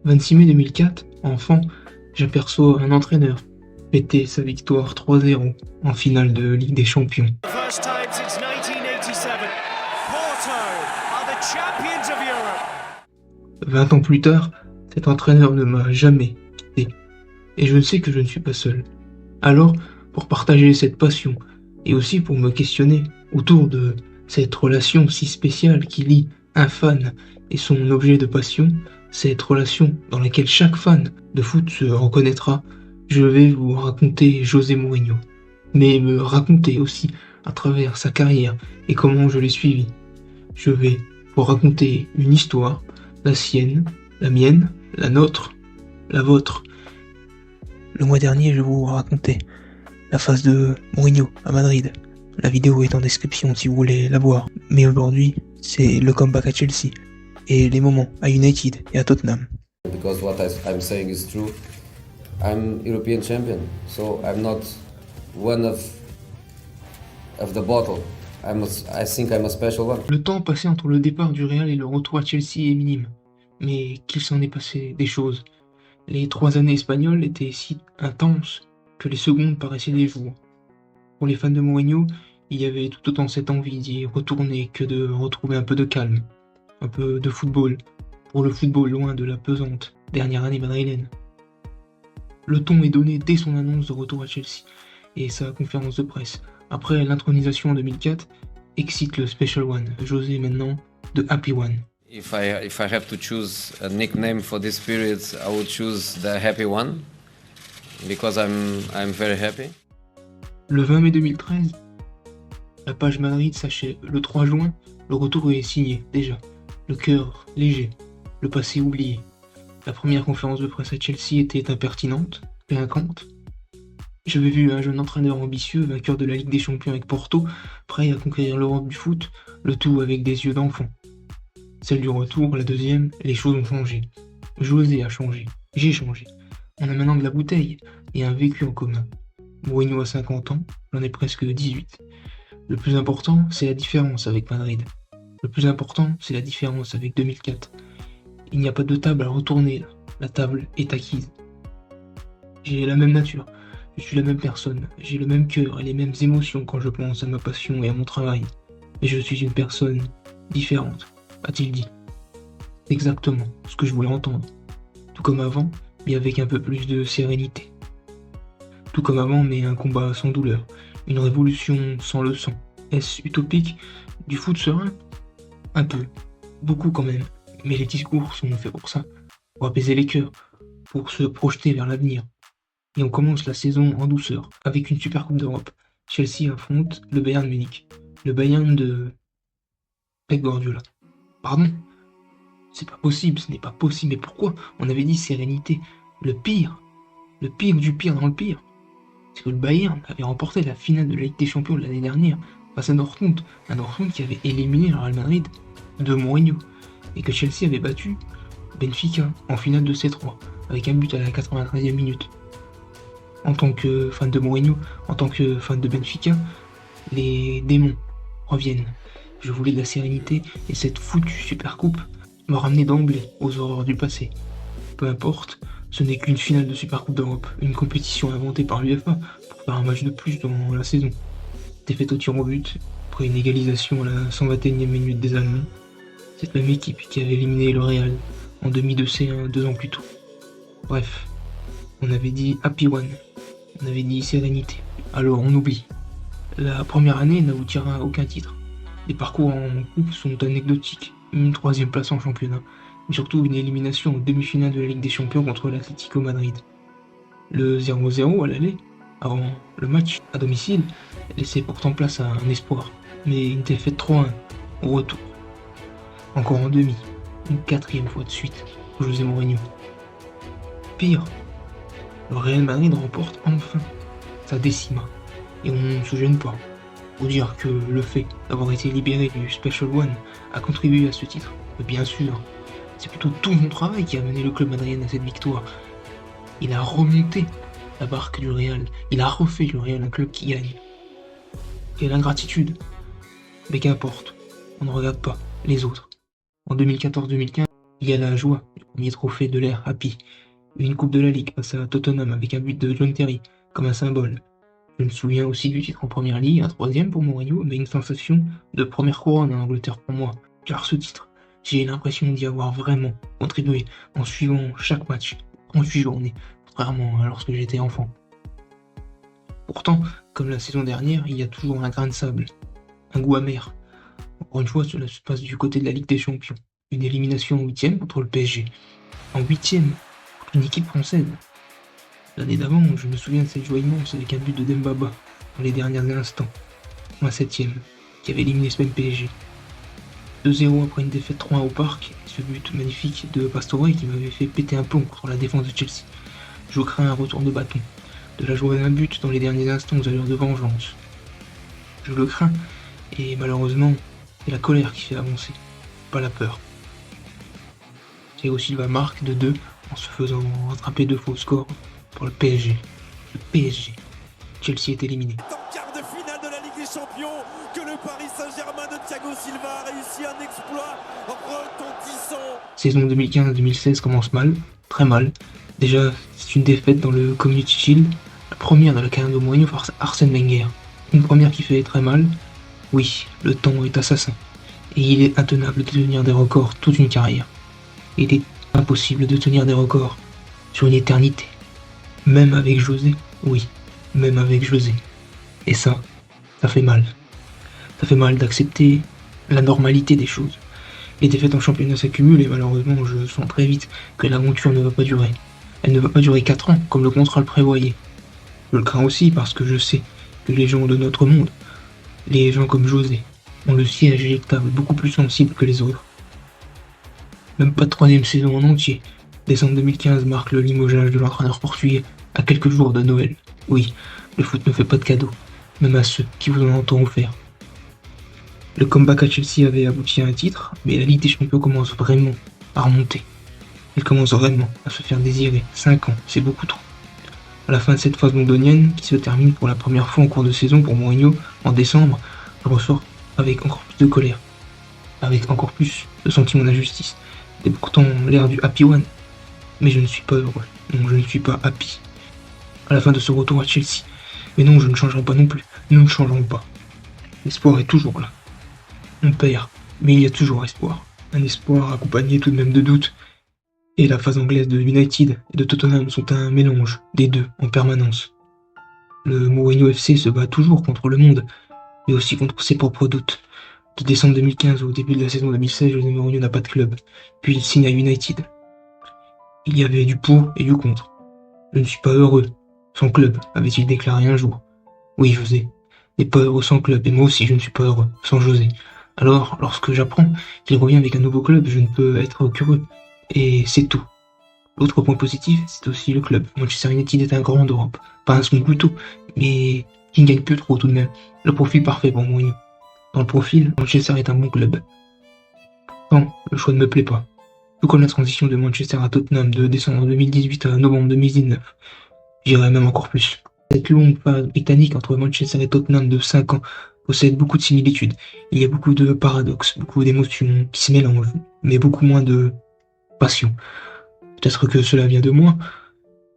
26 mai 2004, enfant, j'aperçois un entraîneur fêter sa victoire 3-0 en finale de Ligue des Champions. First time since 1987. Porto are the champions of Europe. 20 ans plus tard, cet entraîneur ne m'a jamais quitté. Et je sais que je ne suis pas seul. Alors, pour partager cette passion, et aussi pour me questionner autour de cette relation si spéciale qui lie un fan et son objet de passion, cette relation dans laquelle chaque fan de foot se reconnaîtra, je vais vous raconter José Mourinho, mais me raconter aussi à travers sa carrière et comment je l'ai suivi. Je vais vous raconter une histoire, la sienne, la mienne, la nôtre, la vôtre. Le mois dernier, je vous racontais la phase de Mourinho à Madrid. La vidéo est en description si vous voulez la voir. Mais aujourd'hui, c'est le comeback à Chelsea et les moments à United et à Tottenham. Because what I'm saying is true. I'm European champion, so I'm not one of the bottle. I think I'm a special one. Le temps passé entre le départ du Real et le retour à Chelsea est minime. Mais qu'il s'en est passé des choses. Les 3 années espagnoles étaient si intenses que les secondes paraissaient des jours. Pour les fans de Mourinho, il y avait tout autant cette envie d'y retourner que de retrouver un peu de calme, un peu de football, pour le football loin de la pesante dernière année madrilène. Le ton est donné dès son annonce de retour à Chelsea et sa conférence de presse. Après l'intronisation en 2004, excite le Special One, José maintenant de Happy One. If I have to choose a nickname for this period, I would choose the Happy One because I'm very happy. Le 20 mai 2013, la page Madrid s'achève. Le 3 juin, le retour est signé, déjà. Le cœur léger, le passé oublié. La première conférence de presse à Chelsea était impertinente, clinquante. J'avais vu un jeune entraîneur ambitieux, vainqueur de la Ligue des Champions avec Porto, prêt à conquérir l'Europe du foot, le tout avec des yeux d'enfant. Celle du retour, la deuxième, les choses ont changé. José a changé, j'ai changé. On a maintenant de la bouteille et un vécu en commun. Mourinho a 50 ans, j'en ai presque 18. Le plus important, c'est la différence avec Madrid. Le plus important, c'est la différence avec 2004. Il n'y a pas de table à retourner là. La table est acquise. J'ai la même nature, je suis la même personne, j'ai le même cœur et les mêmes émotions quand je pense à ma passion et à mon travail. Mais je suis une personne différente, a-t-il dit. C'est exactement ce que je voulais entendre. Tout comme avant, mais avec un peu plus de sérénité. Tout comme avant, mais un combat sans douleur. Une révolution sans le sang. Est-ce utopique? Du foot serein? Un peu. Beaucoup quand même. Mais les discours sont faits pour ça. Pour apaiser les cœurs. Pour se projeter vers l'avenir. Et on commence la saison en douceur. Avec une super coupe d'Europe. Chelsea affronte le Bayern Munich. Le Bayern de Pep Guardiola. Pardon? C'est pas possible, ce n'est pas possible. Mais pourquoi? On avait dit sérénité. Le pire du pire dans le pire, c'est que le Bayern avait remporté la finale de la Ligue des Champions de l'année dernière face à Dortmund. Un Dortmund qui avait éliminé le Real Madrid de Mourinho. Et que Chelsea avait battu Benfica en finale de C3 avec un but à la 93e minute. En tant que fan de Mourinho, en tant que fan de Benfica, les démons reviennent. Je voulais de la sérénité et cette foutue super coupe me ramenait d'emblée aux horreurs du passé. Peu importe, ce n'est qu'une finale de Super Coupe d'Europe, une compétition inventée par l'UEFA pour faire un match de plus dans la saison. Défaite au tir au but, après une égalisation à la 121e minute des Allemands. Cette même équipe qui avait éliminé le Real en demi de C1 2 ans plus tôt. Bref, on avait dit Happy One, on avait dit sérénité, alors on oublie. La première année n'aboutira à aucun titre. Les parcours en coupe sont anecdotiques, une 3e place en championnat, mais surtout une élimination en demi-finale de la Ligue des Champions contre l'Atlético Madrid. Le 0-0 à l'aller, avant le match à domicile, laissait pourtant place à un espoir, mais une défaite 3-1 au retour. Encore en demi, une 4e fois de suite, José Mourinho. Pire, le Real Madrid remporte enfin sa décima, et on ne se gêne pas pour dire que le fait d'avoir été libéré du Special One a contribué à ce titre. Mais bien sûr, c'est plutôt tout mon travail qui a mené le club madrilène à cette victoire. Il a remonté la barque du Real, il a refait du Real un club qui gagne. Quelle ingratitude. Mais qu'importe, on ne regarde pas les autres. En 2014-2015, Il y a la joie du premier trophée de l'ère Happy, une coupe de la Ligue face à Tottenham avec un but de John Terry, comme un symbole. Je me souviens aussi du titre en première ligue, un troisième pour Mourinho, mais une sensation de première couronne en Angleterre pour moi. Car ce titre, j'ai l'impression d'y avoir vraiment contribué en suivant chaque match, 38 journées, contrairement à lorsque j'étais enfant. Pourtant, comme la saison dernière, il y a toujours un grain de sable, un goût amer. Encore une fois, cela se passe du côté de la Ligue des Champions. Une élimination en 8e contre le PSG. En 8e, contre une équipe française. L'année d'avant, je me souviens de cette joie immense avec un but de Dembaba dans les derniers instants. En 7e, qui avait éliminé ce même PSG. 2-0 après une défaite 3-1 au parc, et ce but magnifique de Pastore qui m'avait fait péter un plomb contre la défense de Chelsea. Je crains un retour de bâton, de la joie d'un but dans les derniers instants aux allures de vengeance. Je le crains, et malheureusement, c'est la colère qui fait avancer, pas la peur. Thiago Silva marque de 2 en se faisant rattraper 2 faux scores pour le PSG. Le PSG. Chelsea est éliminé. En quart de finale de la Ligue des Champions, que le Paris Saint-Germain de Thiago Silva a réussi un exploit retentissant. Saison 2015-2016 commence mal, très mal. Déjà, c'est une défaite dans le Community Shield, la première de la carrière de Mourinho face à Arsène Wenger. Une première qui fait très mal. Oui, le temps est assassin. Et il est intenable de tenir des records toute une carrière. Il est impossible de tenir des records sur une éternité. Même avec José, oui, même avec José. Et ça fait mal. Ça fait mal d'accepter la normalité des choses. Les défaites en championnat s'accumulent et malheureusement je sens très vite que l'aventure ne va pas durer. Elle ne va pas durer 4 ans comme le contrat le prévoyait. Je le crains aussi parce que je sais que les gens de notre monde, les gens comme José, ont le siège éjectable beaucoup plus sensible que les autres. Même pas de 3e saison en entier. Décembre 2015 marque le limogeage de l'entraîneur portugais à quelques jours de Noël. Oui, le foot ne fait pas de cadeaux, même à ceux qui vous en ont offert. Le comeback à Chelsea avait abouti à un titre, mais la Ligue des Champions commence vraiment à remonter. Elle commence vraiment à se faire désirer. 5 ans, c'est beaucoup trop. À la fin de cette phase londonienne, qui se termine pour la première fois en cours de saison pour Mourinho en décembre, je ressors avec encore plus de colère, avec encore plus de sentiment d'injustice. C'est pourtant l'air du happy one. Mais je ne suis pas heureux. Non, je ne suis pas happy. À la fin de ce retour à Chelsea. Mais non, je ne changerai pas non plus. Nous ne changerons pas. L'espoir est toujours là. On perd, mais il y a toujours espoir. Un espoir accompagné tout de même de doutes. Et la phase anglaise de United et de Tottenham sont un mélange des deux en permanence. Le Mourinho FC se bat toujours contre le monde, mais aussi contre ses propres doutes. De décembre 2015 au début de la saison 2016, José Mourinho n'a pas de club, puis il signe à United. Il y avait du pour et du contre. Je ne suis pas heureux sans club, avait-il déclaré un jour. Oui, José n'est pas heureux sans club, et moi aussi je ne suis pas heureux sans José. Alors, lorsque j'apprends qu'il revient avec un nouveau club, je ne peux être qu'heureux. Et c'est tout. L'autre point positif, c'est aussi le club. Manchester United est un grand d'Europe. Pas un second couteau, mais qui ne gagne plus trop tout de même. Le profil parfait pour Mourinho. Dans le profil, Manchester est un bon club. Pourtant, le choix ne me plaît pas. Tout comme la transition de Manchester à Tottenham de décembre 2018 à novembre 2019. J'irais même encore plus. Cette longue phase britannique entre Manchester et Tottenham de 5 ans possède beaucoup de similitudes. Il y a beaucoup de paradoxes, beaucoup d'émotions qui se mélangent, mais beaucoup moins de passion. Peut-être que cela vient de moi.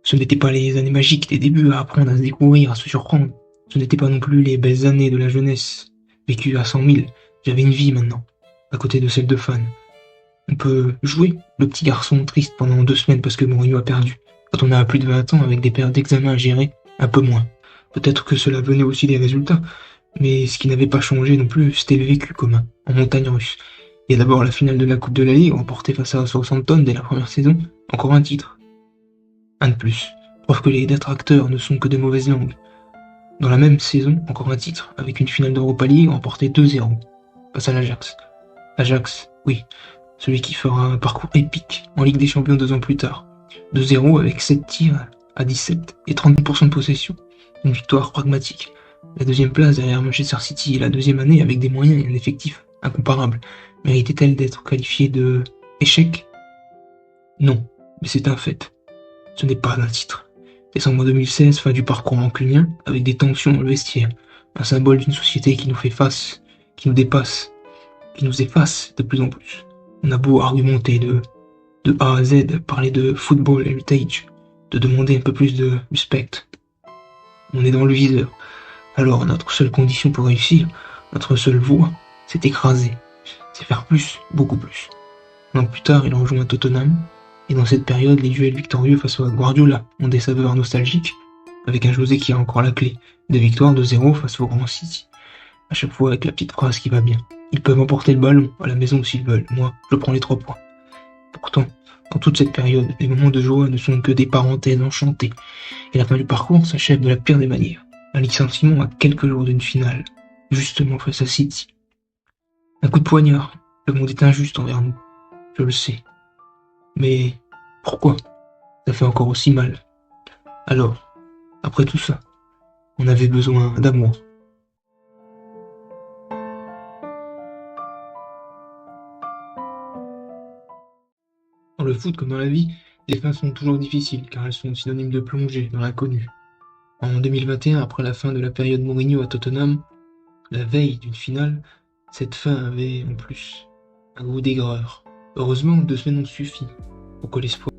Ce n'étaient pas les années magiques des débuts à apprendre à se découvrir, à se surprendre. Ce n'étaient pas non plus les belles années de la jeunesse, vécues à 100 000. J'avais une vie maintenant, à côté de celle de fan. On peut jouer le petit garçon triste pendant 2 semaines parce que Mourinho a perdu. Quand on a plus de 20 ans avec des périodes d'examen à gérer, un peu moins. Peut-être que cela venait aussi des résultats, mais ce qui n'avait pas changé non plus, c'était le vécu commun, en montagne russe. Il y a d'abord la finale de la Coupe de la Ligue, remportée face à Southampton dès la première saison, encore un titre. Un de plus. Preuve que les détracteurs ne sont que de mauvaises langues. Dans la même saison, encore un titre, avec une finale d'Europa League remportée 2-0, face à l'Ajax. Ajax, oui, celui qui fera un parcours épique en Ligue des Champions 2 ans plus tard. 2-0 avec 7 tirs à 17 et 30% de possession. Une victoire pragmatique. La deuxième place derrière Manchester City et la deuxième année avec des moyens et un effectif incomparable. Méritait-elle d'être qualifiée de échec? Non, mais c'est un fait. Ce n'est pas un titre. Décembre 2016, fin du parcours mancunien, avec des tensions dans le vestiaire. Un symbole d'une société qui nous fait face, qui nous dépasse, qui nous efface de plus en plus. On a beau argumenter de de A à Z, parler de football heritage, de demander un peu plus de respect. On est dans le viseur. Alors notre seule condition pour réussir, notre seule voie, c'est écraser. C'est faire plus, beaucoup plus. Un an plus tard, il rejoint Tottenham, et dans cette période, les duels victorieux face à Guardiola ont des saveurs nostalgiques, avec un José qui a encore la clé, des victoires de 0 face au Grand City. À chaque fois avec la petite phrase qui va bien. Ils peuvent emporter le ballon à la maison s'ils veulent, moi, je prends les 3 points. Pourtant, dans toute cette période, les moments de joie ne sont que des parenthèses enchantées, et la fin du parcours s'achève de la pire des manières. Un licenciement à quelques jours d'une finale, justement face à City. Un coup de poignard, le monde est injuste envers nous, je le sais. Mais pourquoi ça fait encore aussi mal? Alors, après tout ça, on avait besoin d'amour. Dans le foot comme dans la vie, les fins sont toujours difficiles car elles sont synonymes de plongée dans l'inconnu. En 2021, après la fin de la période Mourinho à Tottenham, la veille d'une finale, cette fin avait en plus un goût d'aigreur. Heureusement, 2 semaines ont suffi pour que l'espoir